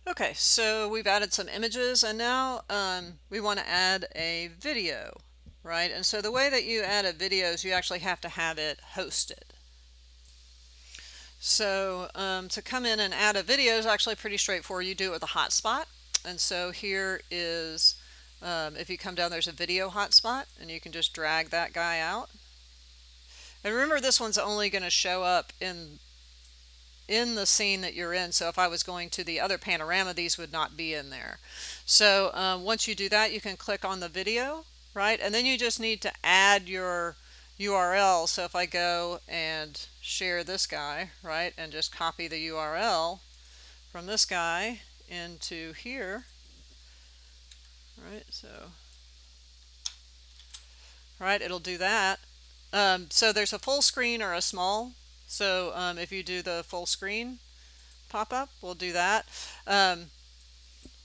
Okay, so we've added some images and now we want to add a video, right? And so the way that you add a video is you actually have to have it hosted. So to come in and add a video is actually pretty straightforward. You do it with a hotspot. And so here is, if you come down, there's a video hotspot, and you can just drag that guy out. And remember, this one's only going to show up in the scene that you're in. So if I was going to the other panorama, these would not be in there. So once you do that, you can click on the video, right? And then you just need to add your URL. So if I go and share this guy, right, and just copy the URL from this guy into here, right? So, right, it'll do that. So there's a full screen or a small. So if you do the full screen pop-up, we'll do that.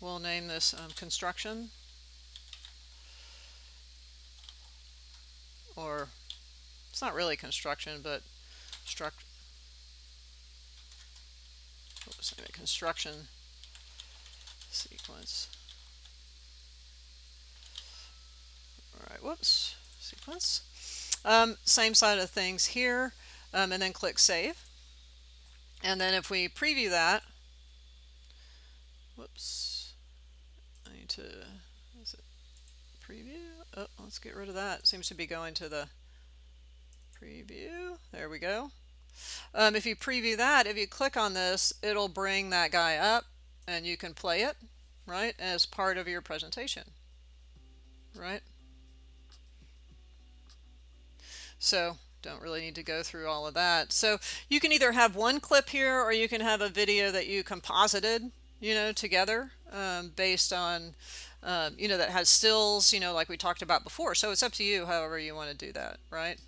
We'll name this construction, or it's not really construction, but construction sequence. All right, whoops, sequence. Same side of things here, and then click Save. And then if we preview that, whoops, I need to, is it preview? Oh, let's get rid of that. It seems to be going to the preview. There we go. If you preview that, if you click on this, it'll bring that guy up and you can play it, right, as part of your presentation, right? So don't really need to go through all of that. So you can either have one clip here or you can have a video that you composited, together based on, that has stills, like we talked about before. So it's up to you however you want to do that, right?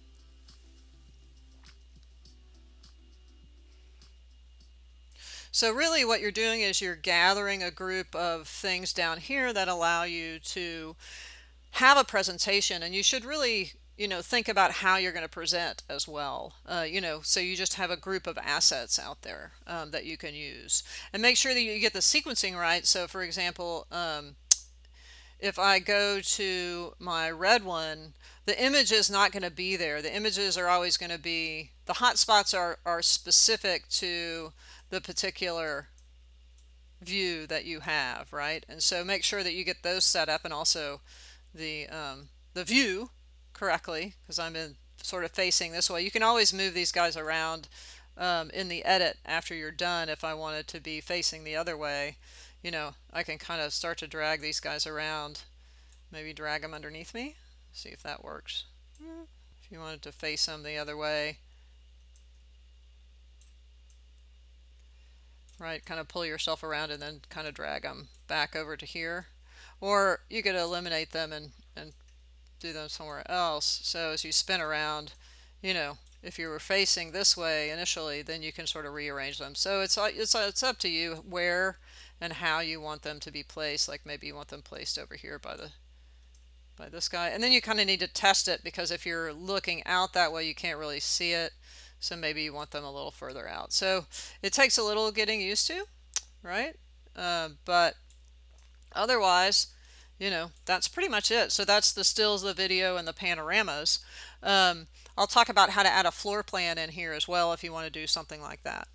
So really what you're doing is you're gathering a group of things down here that allow you to have a presentation, and you should really think about how you're going to present as well. So you just have a group of assets out there that you can use, and make sure that you get the sequencing right. So for example, if I go to my red one, the image is not going to be there. The images are always going to be, the hotspots are specific to the particular view that you have, right? And so make sure that you get those set up, and also the view correctly, because I'm in sort of facing this way. You can always move these guys around in the edit after you're done. If I wanted to be facing the other way, I can kind of start to drag these guys around, maybe drag them underneath me, see if that works. If you wanted to face them the other way, right, kind of pull yourself around and then kind of drag them back over to here. Or you could eliminate them and do them somewhere else. So as you spin around, if you were facing this way initially, then you can sort of rearrange them. So it's up to you where and how you want them to be placed. Like maybe you want them placed over here by this guy. And then you kind of need to test it, because if you're looking out that way, you can't really see it. So maybe you want them a little further out. So it takes a little getting used to, right? But otherwise, that's pretty much it. So that's the stills, the video, and the panoramas. I'll talk about how to add a floor plan in here as well if you want to do something like that.